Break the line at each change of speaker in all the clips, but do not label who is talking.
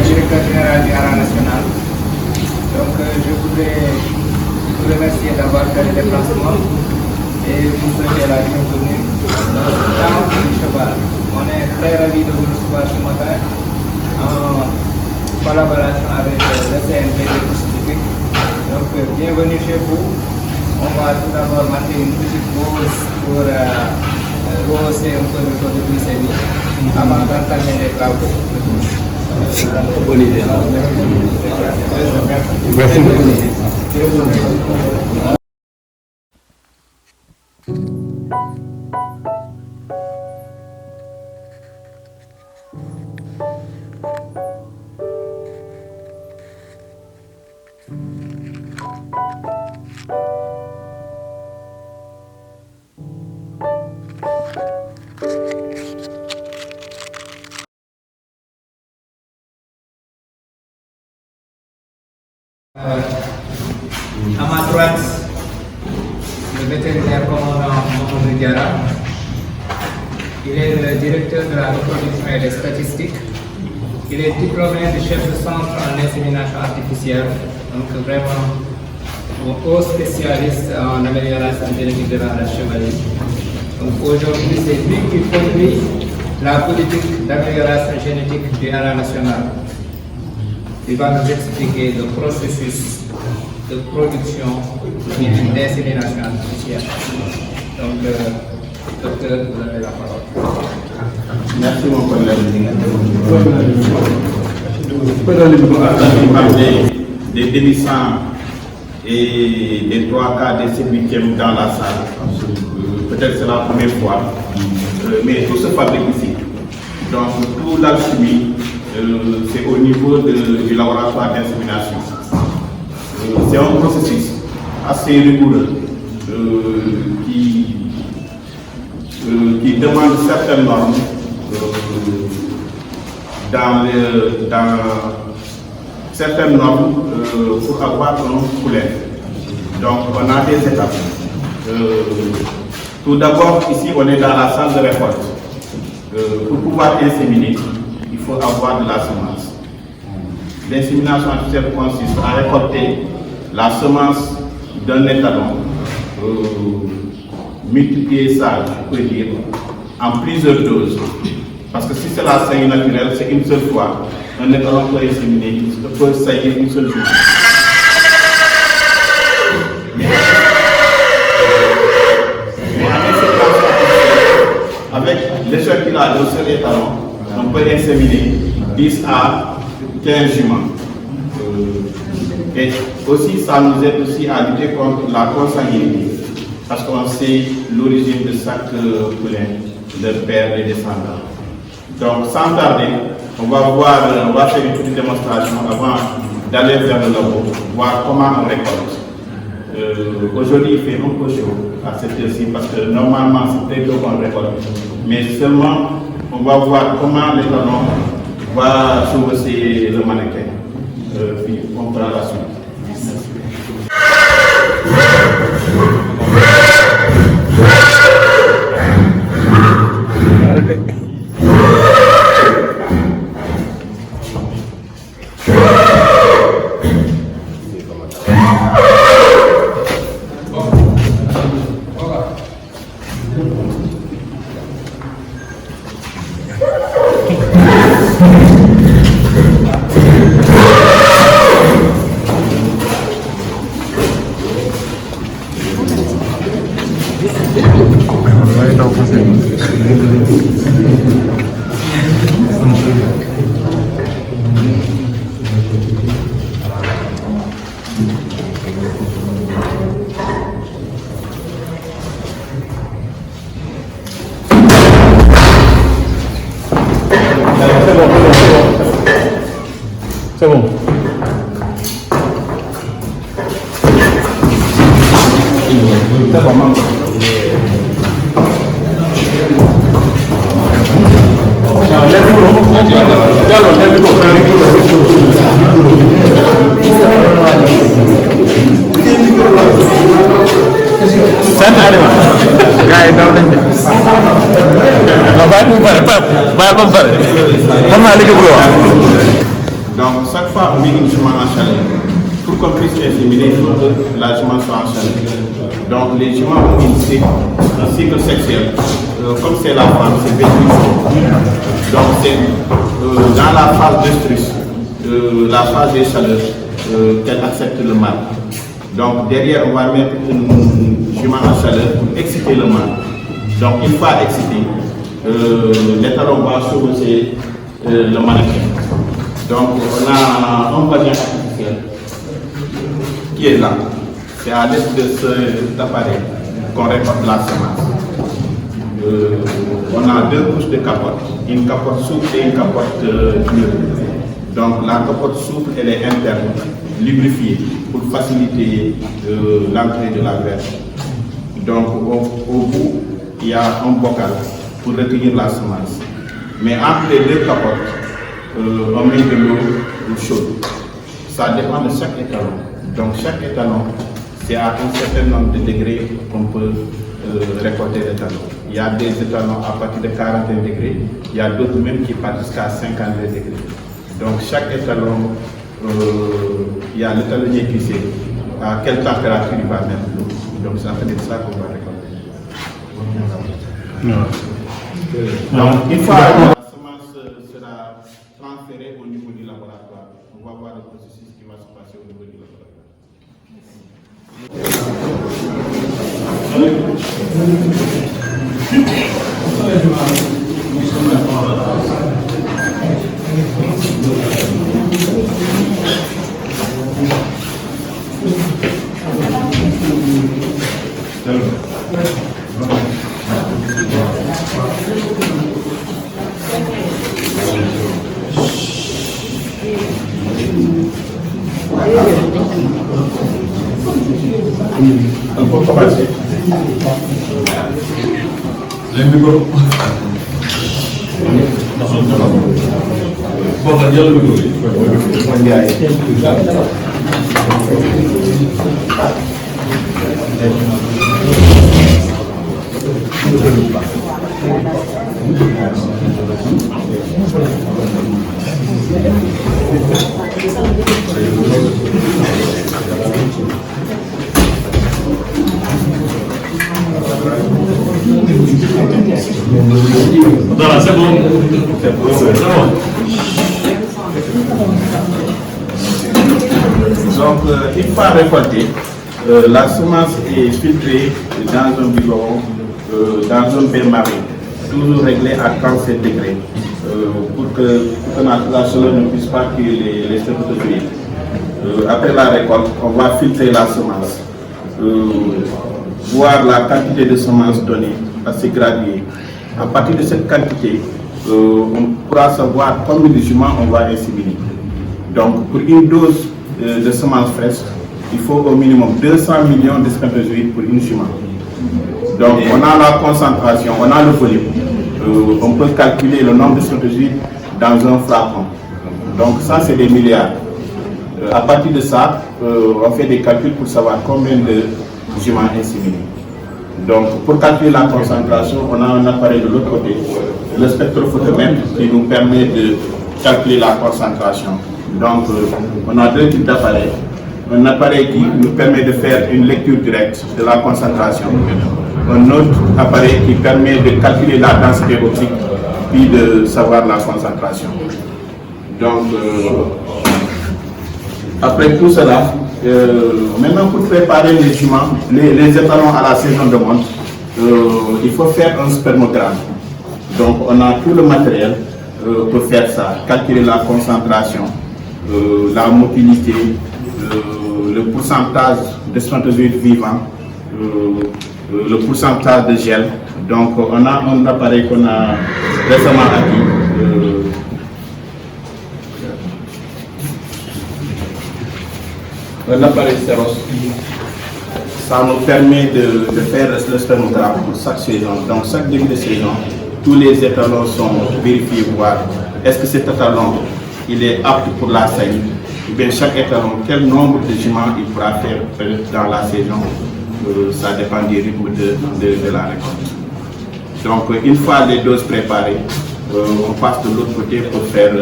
Directeur général du Hara national. Donc je voudrais vous remercier d'avoir fait le déplacement et vous souhaiter la bienvenue dans le camp du cheval. On est très ravis de vous recevoir ce matin en collaboration avec le CNP de Pacifique. Donc bienvenue chez vous. On va tout d'abord marquer une petite pause pour rehausser un peu le taux de glycémie avant d'entamer les travaux. Bonne idée. Merci beaucoup. À ma droite, le vétérinaire commandant Mohamed Diarra. Il est le directeur de la reproduction et des statistiques. Il est diplômé de chef de centre en insémination artificielle, donc vraiment un haut spécialiste en amélioration génétique de la race chevalier. Donc aujourd'hui, c'est lui qui conduit la politique d'amélioration génétique du Hara national. Il va nous expliquer le processus de production et d'insémination artificielle. Donc, docteur, vous avez la parole.
Merci mon collègue. Des demi-sang et des 3 quarts des 7/8 dans la salle. Peut-être c'est la première fois. Mais tout se fabrique ici. Donc, tout l'alchimie, c'est au niveau du laboratoire d'insémination. C'est un processus assez rigoureux qui demande certaines normes certaines normes pour avoir un poulet. Donc on a des étapes. Tout d'abord, ici on est dans la salle de récolte. Pour pouvoir inséminer, il faut avoir de la semence. L'insémination artificielle consiste à récolter la semence d'un étalon, multiplier ça, je peux dire, en plusieurs doses. Parce que si c'est la saillie naturelle, c'est une seule fois. Un étalon peut inséminer, peut saillir une seule fois. Avec l'échantillage d'un seul étalon, on peut inséminer 10 à 15 juments. Et aussi, ça nous aide aussi à lutter contre la consanguinité. Parce qu'on sait l'origine de chaque poulain, leur père, les descendants. Donc, sans tarder, on va faire une petite démonstration avant d'aller vers le labo, voir comment on récolte. Aujourd'hui, il fait un peu chaud à cette heure-ci parce que normalement, c'est très tôt qu'on récolte. Mais seulement, on va voir comment l'étalon va sauver le mannequin. Puis on prend la suite.
C'est bon. C'est bon.
Donc, chaque fois on met une jument en chaleur. Pour qu'on puisse inséminer, il faut que la jument soit en chaleur. Donc, les juments ont un cycle sexuel. Comme c'est la femme, c'est 28 jours. Donc, c'est dans la phase d'œstrus, la phase des chaleurs, qu'elle accepte le mâle. Donc, derrière, on va mettre une jument en chaleur pour exciter le mâle. Donc, une fois excité, l'étalon va chevaucher le mannequin. Donc, on a un vagin artificiel qui est là. C'est à l'aide de cet appareil qu'on récolte la semence. On a deux couches de capote, une capote souple et une capote dure. Donc, la capote souple, elle est interne, lubrifiée pour faciliter l'entrée de la graine. Donc, au bout, il y a un bocal pour retenir la semence. Mais entre les deux capotes, on met de l'eau chaude. Ça dépend de chaque étalon. Donc chaque étalon, c'est à un certain nombre de degrés qu'on peut récolter l'étalon. Il y a des étalons à partir de 41 degrés, il y a d'autres même qui partent jusqu'à 52 degrés. Donc chaque étalon, il y a l'étalonnier qui sait à quelle température il va mettre l'eau. Donc c'est en fait de ça qu'on va récolter. Donc une fois la semence sera transférée au niveau du laboratoire, on va voir le processus qui va se passer au niveau du laboratoire.
Voilà, c'est bon.
Donc, une fois récoltée, la semence est filtrée dans un biberon, dans un bain marin, toujours réglé à 37 degrés, pour que la chaleur ne puisse pas tuer les spermatozoïdes. Après la récolte, on va filtrer la semence, voir la quantité de semence donnée, assez graduée. À partir de cette quantité, on pourra savoir combien de juments on va inséminer. Donc, pour une dose de semences fraîches, il faut au minimum 200 millions de spermatozoïdes pour une jument. Donc, on a la concentration, on a le volume. On peut calculer le nombre de spermatozoïdes dans un flacon. Donc, ça, c'est des milliards. À partir de ça, on fait des calculs pour savoir combien de juments inséminés. Donc, pour calculer la concentration, on a un appareil de l'autre côté, le spectrophotomètre, qui nous permet de calculer la concentration. Donc, on a deux types d'appareils. Un appareil qui nous permet de faire une lecture directe de la concentration. Un autre appareil qui permet de calculer la densité optique, puis de savoir la concentration. Donc, après tout cela, maintenant pour préparer les juments, les étalons à la saison de monte, il faut faire un spermogramme. Donc on a tout le matériel pour faire ça, calculer la concentration, la motilité, le pourcentage de spermatozoïdes vivants, le pourcentage de gel. Donc on a un appareil qu'on a récemment acquis. Un appareil Stéros. Ça nous permet de faire le spermogramme pour chaque saison. Donc chaque début de saison, tous les étalons sont vérifiés, voire est-ce que cet étalon il est apte pour la saigne, ou bien chaque étalon, quel nombre de juments il pourra faire dans la saison, ça dépend du rythme de la récolte. Donc une fois les doses préparées, on passe de l'autre côté pour faire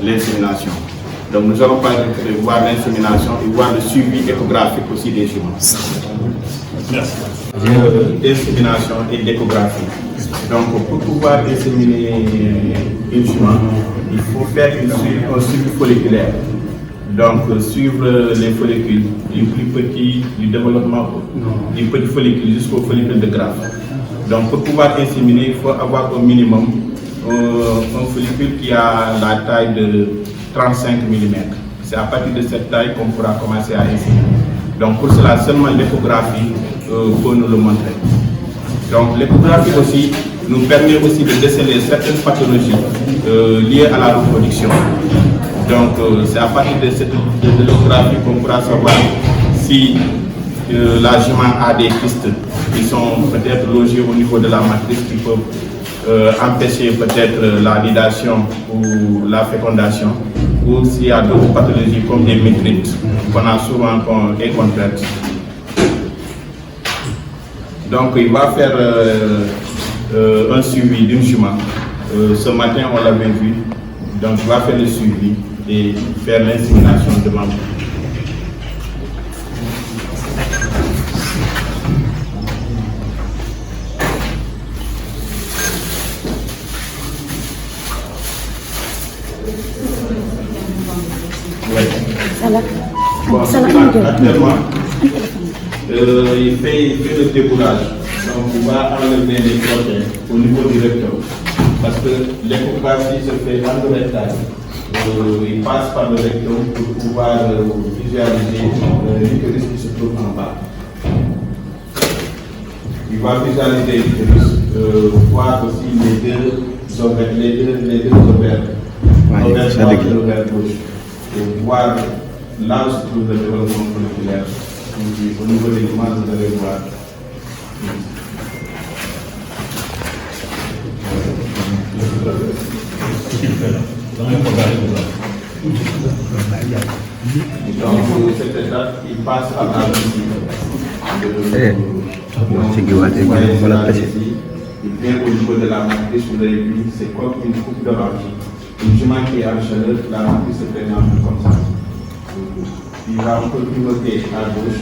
l'insémination. Donc nous allons pas voir l'insémination et voir le suivi échographique aussi des juments. Merci. Insémination et l'échographie. Donc pour pouvoir inséminer une jument, il faut faire un suivi folliculaire. Donc suivre les follicules du plus petit, du développement du petit follicule jusqu'au follicule de greffe. Donc pour pouvoir inséminer, il faut avoir au minimum un follicule qui a la taille de 35 mm. C'est à partir de cette taille qu'on pourra commencer à inséminer. Donc pour cela, seulement l'échographie peut nous le montrer. Donc l'échographie aussi nous permet aussi de déceler certaines pathologies liées à la reproduction. Donc c'est à partir de l'échographie qu'on pourra savoir si la jument a des kystes qui sont peut-être logés au niveau de la matrice qui peuvent empêcher peut-être la nidation ou la fécondation, ou s'il y a d'autres pathologies comme des métrites qu'on a souvent qu'on traite. Donc il va faire un suivi d'une jument. Ce matin on l'avait vu, donc il va faire le suivi et faire l'insémination de maman.
Bon,
actuellement, il fait le déboulage. Donc, on va enlever les protéines au niveau du rectum. Parce que l'échographie se fait endorectale. Il passe par le rectum pour pouvoir visualiser l'utérus qui se trouve en bas. Il va visualiser l'utérus, voir aussi les deux ovaires, l'ovaire gauche. Et voir là où se trouve le développement folliculaire. Au niveau des images, vous allez voir. Donc, cette étape, il passe à la il vient au niveau de la matrice, vous avez vu, c'est comme une coupe d'orange. Une jument qui est en chaleur, la matrice se présente comme ça. Il va un peu pivoter à gauche.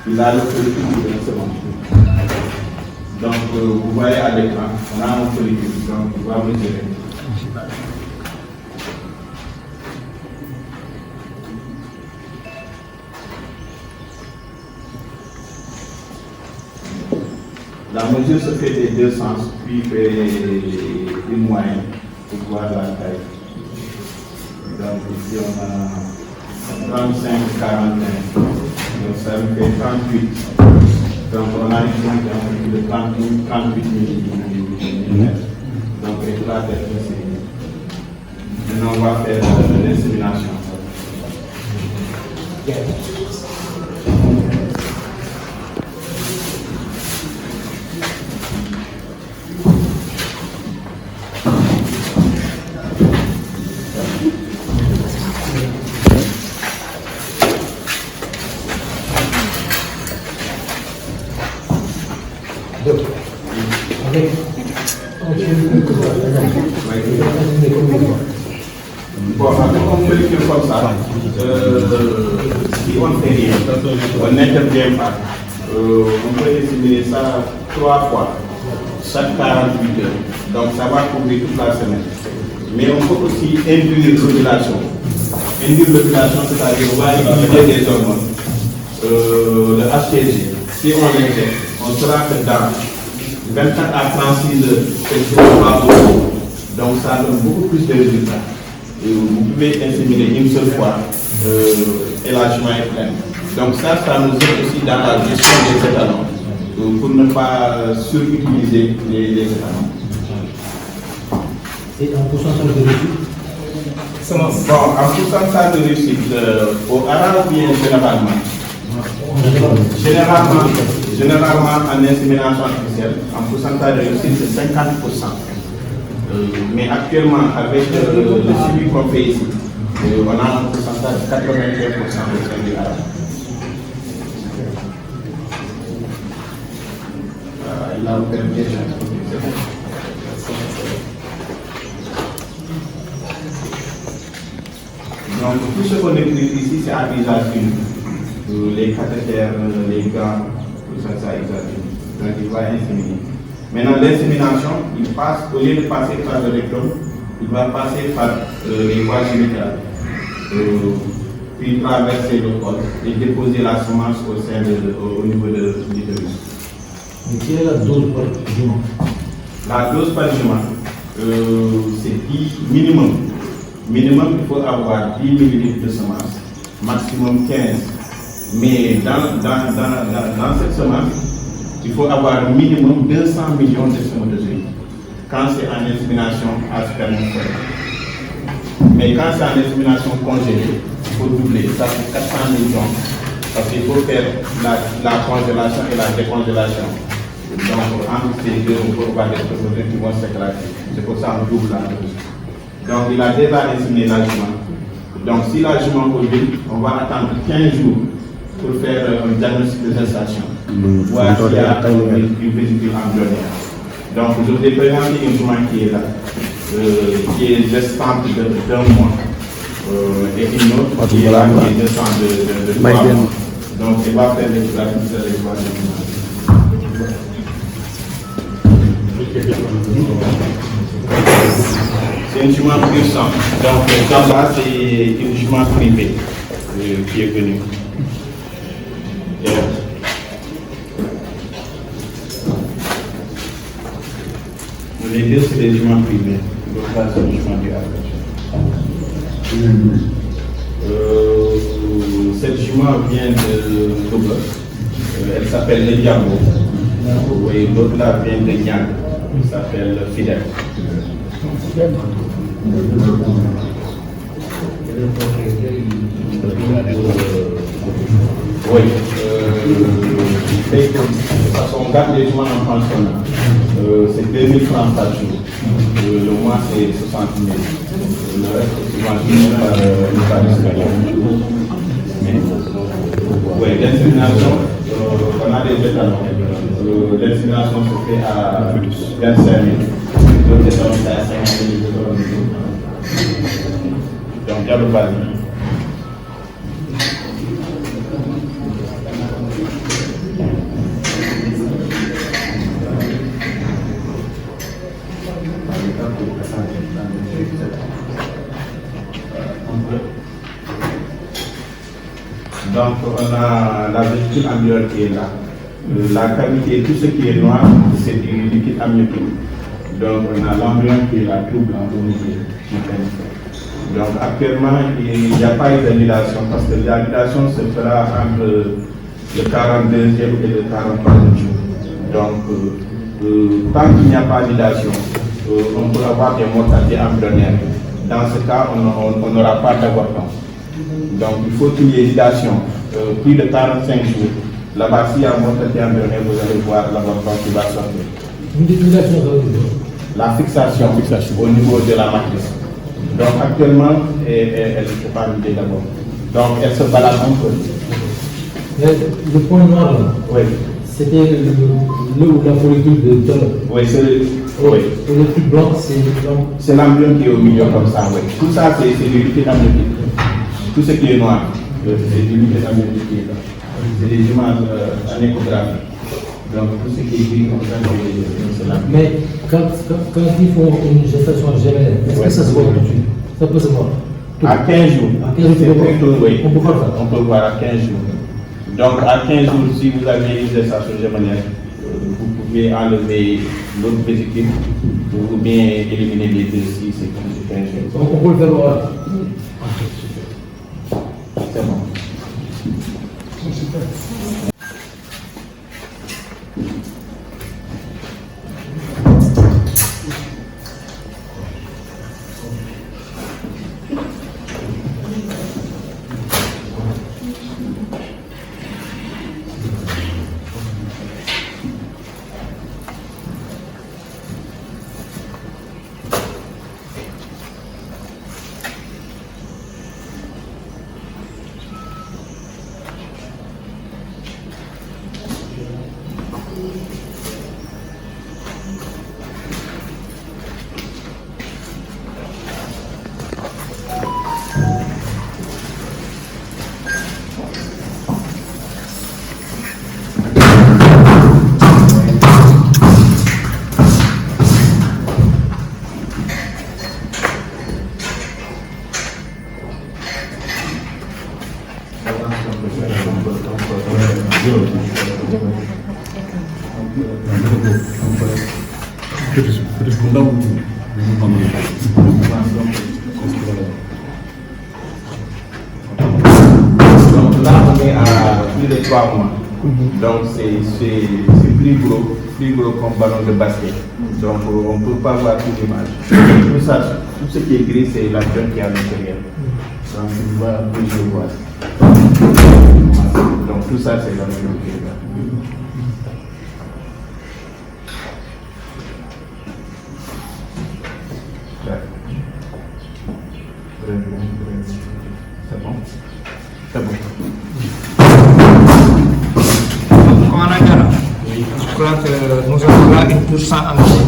Il a le follicule qui vient se monter. Donc, vous voyez à l'écran, on a un follicule, donc il va mesurer. La mesure se fait des deux sens, puis fait une moyenne pour voir la taille. Donc ici on a 35, 41, donc ça me fait 38. Donc on a une de 38 mm. Donc la tête c'est. Maintenant on va faire l'insémination. Bon, avec un follicule comme ça, si on ne fait rien, on n'intervient pas, on peut inséminer ça 3 fois, chaque 48 heures. Donc ça va couvrir toute la semaine. Mais on peut aussi induire l'ovulation. Induire l'ovulation, c'est-à-dire on va utiliser des hormones. Le HCG, si on l'injecte, on saura que dans 24 à 36 heures, c'est pas beaucoup. Donc ça donne beaucoup plus de résultats. Vous pouvez inséminer une seule fois et la jument est pleine. Donc ça nous aide aussi dans la gestion des étalons pour ne pas surutiliser les étalons.
Et en pourcentage de réussite?
Bon, en pourcentage de réussite, au Ara ou bien généralement? Généralement en insémination artificielle, en pourcentage de réussite c'est 50%. Mais actuellement, avec le suivi qu'on fait ici, on a un pourcentage de 81% de soins du arabe. Il a ouvert bien. Donc tout ce qu'on utilise ici, c'est à usage unique. Les cathéters, les gants, tout ça, c'est à usage unique. Donc il va inséminer. Maintenant, l'insémination, il passe, au lieu de passer par le rectum, il va passer par les voies génitales, puis traverser le col et déposer la semence au niveau de l'utérus.
Mais quelle est la dose par jument?
La dose par jument, c'est 10 minimum. Minimum, il faut avoir 10 ml de semence, maximum 15. Mais dans cette semence, il faut avoir minimum 200 millions de spermatozoïdes. Quand c'est en insémination à spermatozoïdes. Mais quand c'est en insémination congélée, il faut doubler. Ça fait 400 millions. Parce qu'il faut faire la congélation et la décongélation. Donc, entre ces deux, on peut avoir des spermatozoïdes qui vont s'éclater. C'est pour ça qu'on double la dose. Donc, il a déjà inséminé la jument. Donc, si la jument ovule, on va attendre 15 jours pour faire un diagnostic de gestation. Voir s'il y a une vésicule embryonnaire. Donc, je vous ai présenté une jument qui est là, qui est gestante d'un mois, et une autre qui est là, qui est gestante de 3 mois. Donc, elle va faire la prise de l'histoire de jument. C'est une jument pure sang. Donc, là, c'est une jument privée qui est venue. Les deux, c'est des juments privés. Donc, là, c'est des juments du cette jument vient de Togo. Elle s'appelle le Diabo. Et l'autre là vient de Niang. Elle s'appelle Fidèle. Oui. Parce qu'on garde les juments en pensionnat. C'est 2000 francs par jour. Le mois, c'est 60 000. Le reste, c'est souvent par l'extérieur. Oui, l'insémination, on a des étalons. L'insémination se fait à 25 000. D'autres étalons, c'est à 50 000. Donc, il y a le basique. Donc, on a la vésicule amnionique qui est là. La cavité, tout ce qui est noir, c'est du liquide amniotique. Donc, on a l'embryon qui est là, tout blanc au milieu. Donc, actuellement, il n'y a pas eu d'annulation parce que l'annulation se fera entre le 42e et le 43e jour. Donc, tant qu'il n'y a pas d'annulation, on peut avoir des mortalités embryonnaires. Dans ce cas, on n'aura pas d'avortement. Donc, il faut qu'il y ait dilation, plus de 45 jours. Là-bas, s'il y a un mortalité embryonnaire, vous allez voir l'avortement qui va sortir. La fixation au niveau de la matrice. Donc, actuellement, elle ne peut pas l'idée d'abord. Donc, elle se balade un peu.
Le point noir, là,
oui.
C'était la follicule de John.
Oui, c'est oui.
Et le truc blanc, c'est l'embryon.
C'est l'embryon qui est au milieu comme ça, oui. Tout ça, c'est du liquide amniotique. Tout ce qui est noir, c'est du liquide amniotique qui est là. C'est des images anéchographiques. Donc, tout ce qui est gris comme ça, c'est là.
Mais quand ils font une gestation gémellaire, est-ce que ça se voit tout de suite? Ça peut se voir.
À 15 jours.
À 15 jours,
oui.
On peut voir ça.
On peut voir à 15 jours. Donc, à 15 jours, si vous avez une gestation gémellaire, vous pouvez enlever l'autre vésicule ou bien éliminer les deux si c'est 15 jours.
Donc, on peut le faire voir.
C'est bon. Donc là, on est à plus de 3 mois. Donc c'est plus gros qu'un ballon de basket. Donc on ne peut pas voir toute l'image. Tout ça, tout ce qui est gris, c'est la viande qui est à l'intérieur. Donc tu vois un peu, je vois. Donc tout ça, c'est la viande qui est là. C'est bon? C'est bon.
Commandant Diarra, je crois que nous avons là une pure sang en jeu.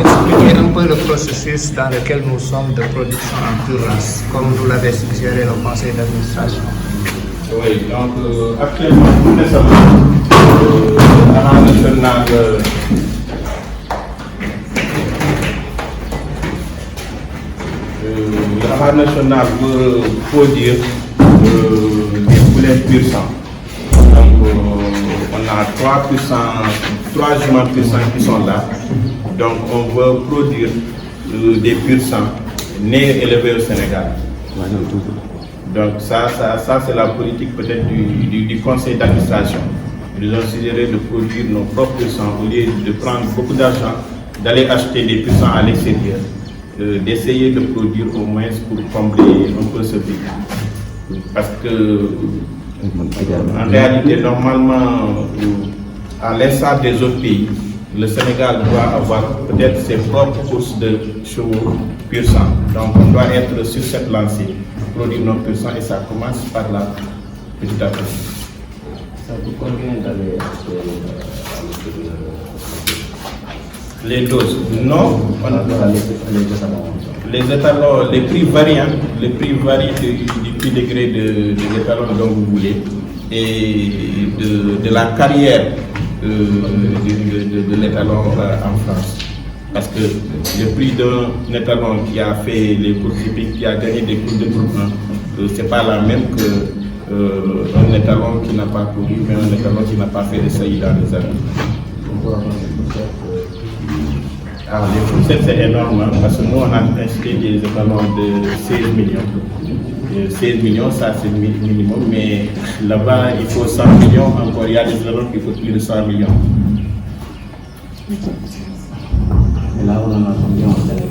Expliquez un peu le processus dans lequel nous sommes de production en pure race, comme vous l'avez suggéré au conseil d'administration.
Oui, donc actuellement, tout récemment, l'agent national l'agent national veut produire des poulets pur sang. Donc on a 3 juments pur sang qui sont là. Donc on veut produire des pur sang nés et élevés au Sénégal. Donc ça c'est la politique peut-être du conseil d'administration. Ils ont suggéré de produire nos propres sang au lieu de prendre beaucoup d'argent, d'aller acheter des pur sang à l'extérieur, d'essayer de produire au moins pour combler un peu ce vide. Parce que en réalité, normalement, à l'instar des autres pays, le Sénégal doit avoir peut-être ses propres courses de chevaux pur sang. Donc on doit être sur cette lancée, produire nos pur sang, et ça commence par là, petit à petit.
Ça vous convient d'aller
Les doses, non, les étalons, les prix varient, du prix degré de l'étalon dont vous voulez et de la carrière de l'étalon en France. Parce que le prix d'un étalon qui a fait les courses hippiques, qui a gagné des courses de groupe 1, c'est pas la même qu'un étalon qui n'a pas couru, mais un étalon qui n'a pas fait de saillie dans les années. Alors, les fourchettes, c'est énorme, parce que nous, on a acheté des étalons de 16 millions. 16 millions, ça c'est le minimum, mais là-bas, il faut 100 millions. Encore, il y a des étalons qui coûtent plus de 100 millions.
Et là, on en a combien en Sénégal?